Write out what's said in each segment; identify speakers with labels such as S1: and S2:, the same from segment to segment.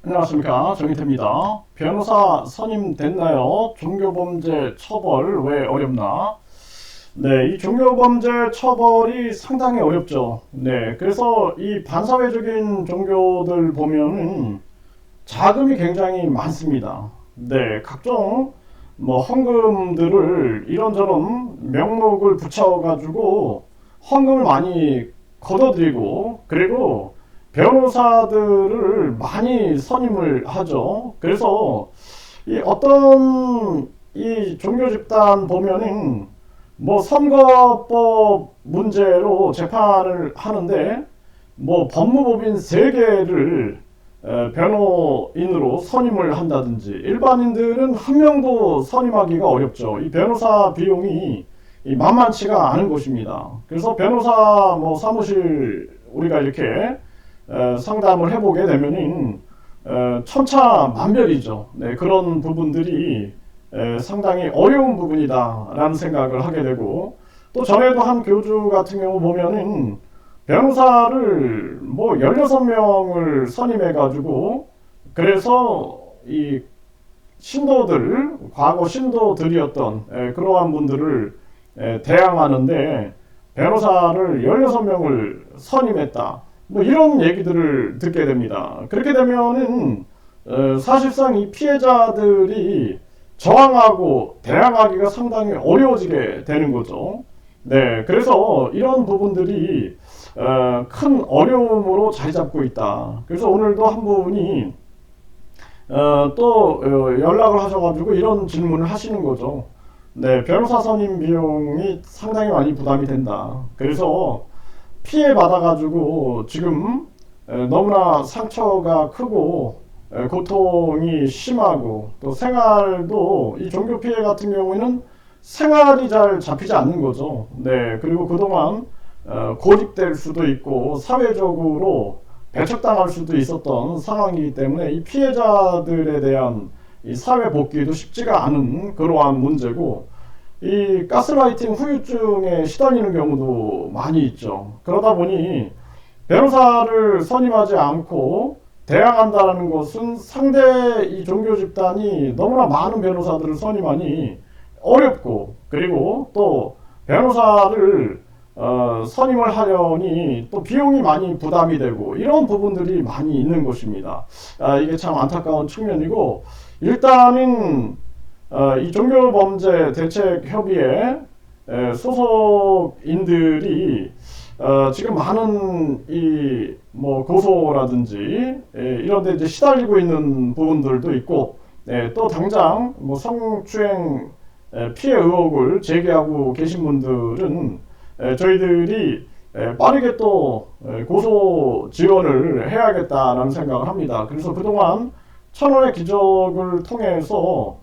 S1: 안녕하십니까, 정희태입니다. 변호사 선임 됐나요? 종교범죄 처벌 왜 어렵나? 네, 이 종교범죄 처벌이 상당히 어렵죠. 네, 그래서 이 반사회적인 종교들 보면은 자금이 굉장히 많습니다. 네, 각종 뭐 헌금들을 이런저런 명목을 붙여가지고 헌금을 많이 걷어들이고, 그리고 변호사들을 많이 선임을 하죠. 그래서 이 어떤 이 종교 집단 보면은 뭐 선거법 문제로 재판을 하는데 뭐 법무법인 3개를 변호인으로 선임을 한다든지, 일반인들은 한 명도 선임하기가 어렵죠. 이 변호사 비용이 만만치가 않은 것입니다. 그래서 변호사 뭐 사무실 우리가 이렇게 상담을 해보게 되면은 천차만별이죠. 네, 그런 부분들이 상당히 어려운 부분이다라는 생각을 하게 되고, 또 전에도 한 교주 같은 경우 보면은 변호사를 뭐 16명을 선임해 가지고, 그래서 이 신도들, 과거 신도들이었던 그러한 분들을 대항하는데 변호사를 16명을 선임했다, 뭐 이런 얘기들을 듣게 됩니다. 그렇게 되면은 사실상 이 피해자들이 저항하고 대항하기가 상당히 어려워지게 되는 거죠. 네, 그래서 이런 부분들이 큰 어려움으로 자리 잡고 있다. 그래서 오늘도 한 분이 또 연락을 하셔가지고 이런 질문을 하시는 거죠. 네, 변호사 선임 비용이 상당히 많이 부담이 된다. 그래서 피해 받아가지고 지금 너무나 상처가 크고 고통이 심하고, 또 생활도 이 종교 피해 같은 경우에는 생활이 잘 잡히지 않는 거죠. 네, 그리고 그동안 고립될 수도 있고 사회적으로 배척당할 수도 있었던 상황이기 때문에 이 피해자들에 대한 이 사회 복귀도 쉽지가 않은 그러한 문제고, 이 가스라이팅 후유증에 시달리는 경우도 많이 있죠. 그러다 보니 변호사를 선임하지 않고 대항한다는 것은 상대 이 종교 집단이 너무나 많은 변호사들을 선임하니 어렵고, 그리고 또 변호사를 선임을 하려니 또 비용이 많이 부담이 되고, 이런 부분들이 많이 있는 것입니다. 이게 참 안타까운 측면이고, 일단은 이 종교범죄대책협의회 소속인들이 지금 많은 이 뭐 고소라든지 이런 데 이제 시달리고 있는 부분들도 있고, 또 당장 뭐 성추행 피해 의혹을 제기하고 계신 분들은 저희들이 빠르게 또 고소 지원을 해야겠다라는 생각을 합니다. 그래서 그동안 천원의 기적을 통해서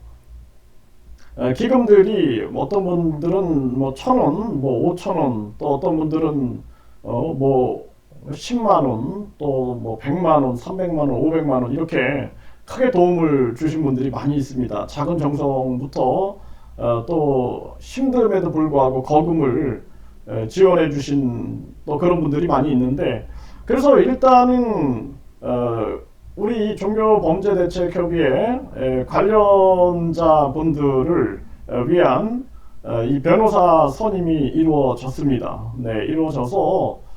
S1: 기금들이 어떤 분들은 뭐 1,000원, 뭐 5,000원, 또 어떤 분들은 뭐 10만 원, 또 뭐 100만 원, 300만 원, 500만 원 이렇게 크게 도움을 주신 분들이 많이 있습니다. 작은 정성부터 또 힘듦에도 불구하고 거금을 지원해 주신 또 그런 분들이 많이 있는데, 그래서 일단은 우리 종교범죄대책협의회 관련자 분들을 위한 이 변호사 선임이 이루어졌습니다. 네, 이루어져서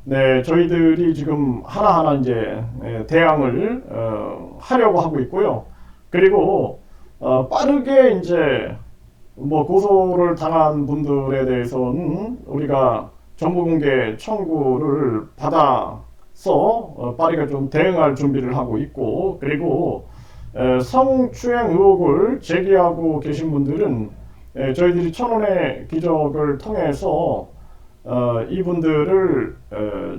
S1: 네, 저희들이 지금 하나하나 이제 대항을 하려고 하고 있고요. 그리고 빠르게 이제 뭐 고소를 당한 분들에 대해서는 우리가 정보공개 청구를 받아서 빠르게 좀 대응할 준비를 하고 있고, 그리고 성추행 의혹을 제기하고 계신 분들은 저희들이 천원의 기적을 통해서 이분들을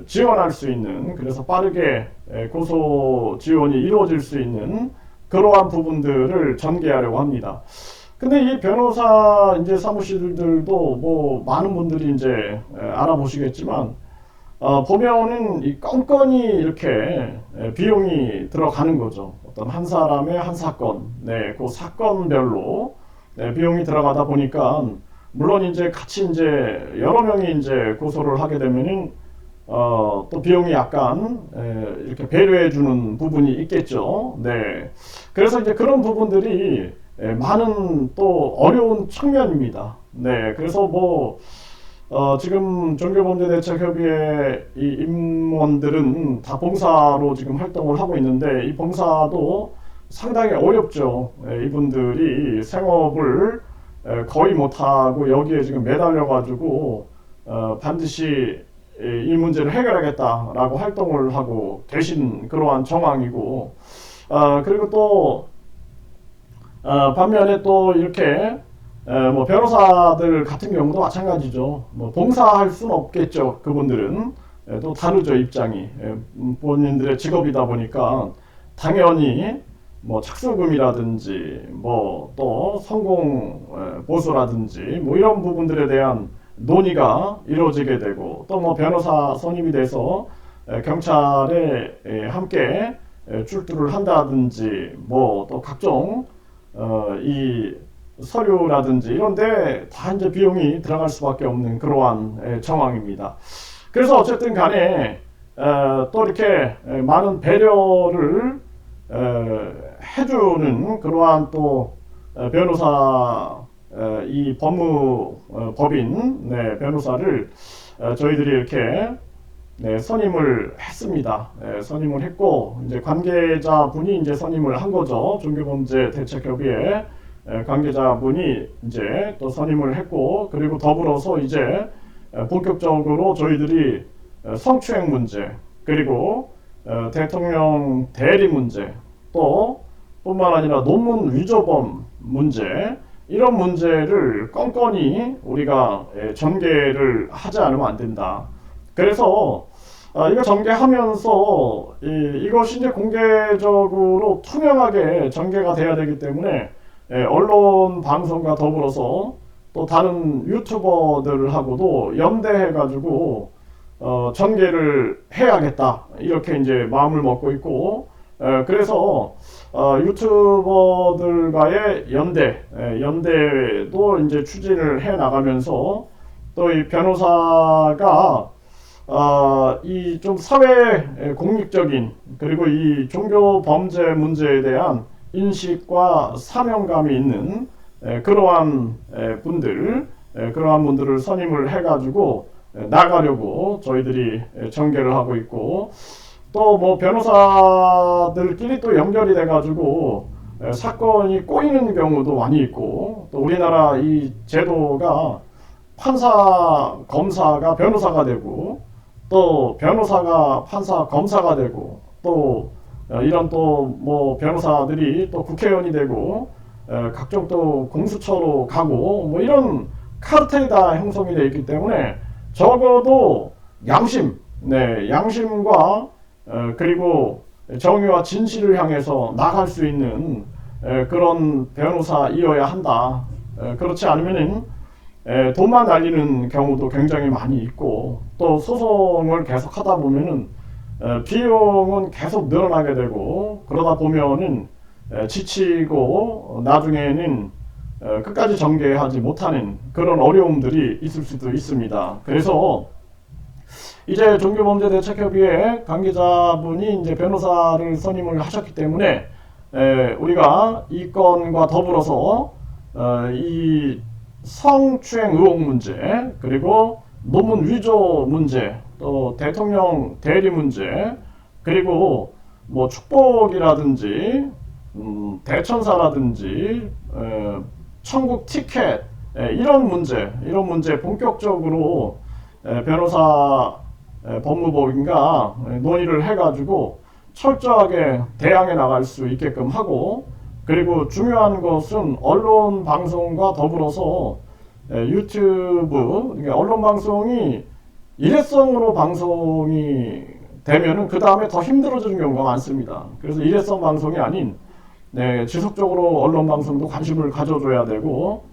S1: 지원할 수 있는, 그래서 빠르게 고소 지원이 이루어질 수 있는 그러한 부분들을 전개하려고 합니다. 근데 이 변호사 이제 사무실들도 뭐 많은 분들이 이제 알아보시겠지만 보면은 이 건건이 이렇게 비용이 들어가는 거죠. 어떤 한 사람의 한 사건, 네, 그 사건별로 비용이 들어가다 보니까, 물론 이제 같이 이제 여러 명이 이제 고소를 하게 되면은 또 비용이 약간 이렇게 배려해주는 부분이 있겠죠. 네. 그래서 이제 그런 부분들이 많은 또 어려운 측면입니다. 네. 그래서 뭐 지금 종교범죄대책협의회 이 임원들은 다 봉사로 지금 활동을 하고 있는데 이 봉사도 상당히 어렵죠. 이분들이 생업을 거의 못하고 여기에 지금 매달려가지고 반드시 이 문제를 해결하겠다라고 활동을 하고 계신 그러한 정황이고, 그리고 또 반면에 또 이렇게 뭐 변호사들 같은 경우도 마찬가지죠. 뭐 봉사할 수는 없겠죠. 그분들은 또 다르죠, 입장이. 본인들의 직업이다 보니까 당연히 뭐 착수금이라든지 뭐 또 성공 보수라든지 뭐 이런 부분들에 대한 논의가 이루어지게 되고, 또 뭐 변호사 선임이 돼서 경찰에 함께 출두를 한다든지 뭐 또 각종 이 서류라든지 이런데 다 이제 비용이 들어갈 수밖에 없는 그러한 정황입니다. 그래서 어쨌든 간에 또 이렇게 많은 배려를 해주는 그러한 또 변호사 이 법무법인 변호사를 저희들이 이렇게 선임을 했습니다. 선임을 했고 이제 관계자분이 이제 선임을 한 거죠. 종교범죄대책협의회 관계자분이 이제 또 선임을 했고, 그리고 더불어서 이제 본격적으로 저희들이 성추행 문제, 그리고 대통령 대리 문제, 또 뿐만 아니라 논문 위조범 문제, 이런 문제를 껌껌이 우리가 전개를 하지 않으면 안 된다. 그래서 이거 전개하면서 이것이 이제 공개적으로 투명하게 전개가 돼야 되기 때문에 언론 방송과 더불어서 또 다른 유튜버들하고도 연대해가지고 전개를 해야겠다, 이렇게 이제 마음을 먹고 있고, 그래서 유튜버들과의 연대도 이제 추진을 해 나가면서 또 이 변호사가 이 좀 사회 공익적인, 그리고 이 종교 범죄 문제에 대한 인식과 사명감이 있는 그러한 분들을 선임을 해가지고 나가려고 저희들이 전개를 하고 있고, 또 뭐 변호사들끼리 또 연결이 돼가지고 사건이 꼬이는 경우도 많이 있고, 또 우리나라 이 제도가 판사, 검사가 변호사가 되고, 또 변호사가 판사, 검사가 되고, 또 이런 또 뭐 변호사들이 또 국회의원이 되고 각종 또 공수처로 가고, 뭐 이런 카르텔이 다 형성이 되어 있기 때문에 적어도 양심과 그리고 정의와 진실을 향해서 나갈 수 있는 그런 변호사이어야 한다. 그렇지 않으면은 돈만 날리는 경우도 굉장히 많이 있고, 또 소송을 계속 하다 보면은 비용은 계속 늘어나게 되고, 그러다 보면은 지치고 나중에는 끝까지 전개하지 못하는 그런 어려움들이 있을 수도 있습니다. 그래서 이제 종교범죄대책협의회 관계자분이 이제 변호사를 선임을 하셨기 때문에 우리가 이 건과 더불어서 이 성추행 의혹 문제, 그리고 논문 위조 문제, 또 대통령 대리 문제, 그리고 뭐 축복이라든지 대천사라든지 천국 티켓, 이런 문제 본격적으로 변호사 법무법인과 논의를 해가지고 철저하게 대항해 나갈 수 있게끔 하고, 그리고 중요한 것은 언론 방송과 더불어서 유튜브, 그러니까 언론 방송이 일회성으로 방송이 되면은 그 다음에 더 힘들어지는 경우가 많습니다. 그래서 일회성 방송이 아닌 지속적으로 언론 방송도 관심을 가져줘야 되고,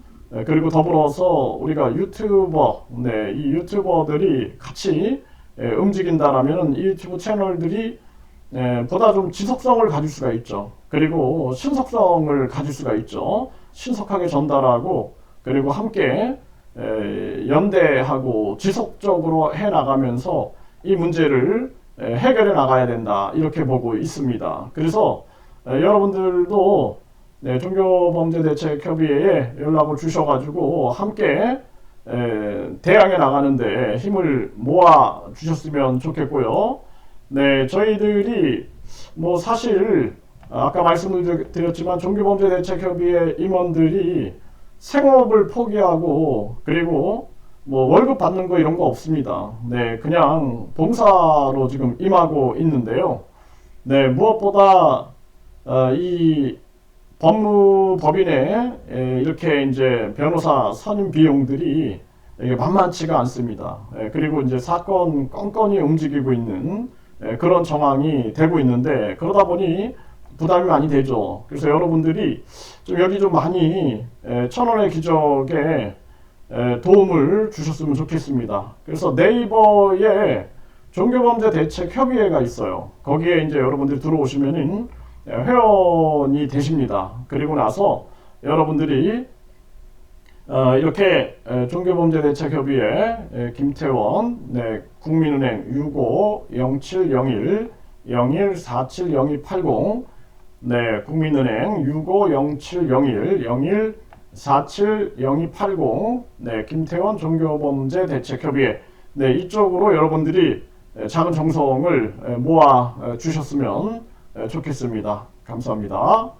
S1: 그리고 더불어서 우리가 이 유튜버들이 같이 움직인다라면 이 유튜브 채널들이 보다 좀 지속성을 가질 수가 있죠. 그리고 신속성을 가질 수가 있죠. 신속하게 전달하고, 그리고 함께 연대하고 지속적으로 해나가면서 이 문제를 해결해 나가야 된다 이렇게 보고 있습니다. 그래서 여러분들도 네, 종교범죄대책협의회에 연락을 주셔가지고 함께 대항해 나가는데 힘을 모아 주셨으면 좋겠고요. 네, 저희들이 뭐 사실 아까 말씀을 드렸지만 종교범죄대책협의회 임원들이 생업을 포기하고 그리고 뭐 월급 받는 거 이런 거 없습니다. 네, 그냥 봉사로 지금 임하고 있는데요. 네, 무엇보다 이 법무법인에 이렇게 이제 변호사 선임 비용들이 이게 만만치가 않습니다. 그리고 이제 사건 건건이 움직이고 있는 그런 정황이 되고 있는데 그러다 보니 부담이 많이 되죠. 그래서 여러분들이 좀 여기 좀 많이 1,000원의 기적에 도움을 주셨으면 좋겠습니다. 그래서 네이버에 종교범죄대책협의회가 있어요. 거기에 이제 여러분들이 들어오시면은 회원이 되십니다. 그리고 나서 여러분들이 이렇게 종교범죄대책협의회 김태원 네, 국민은행 650701 01470280 네, 국민은행 650701 01470280 네, 김태원 종교범죄대책협의회 네, 이쪽으로 여러분들이 작은 정성을 모아 주셨으면 좋겠습니다. 감사합니다.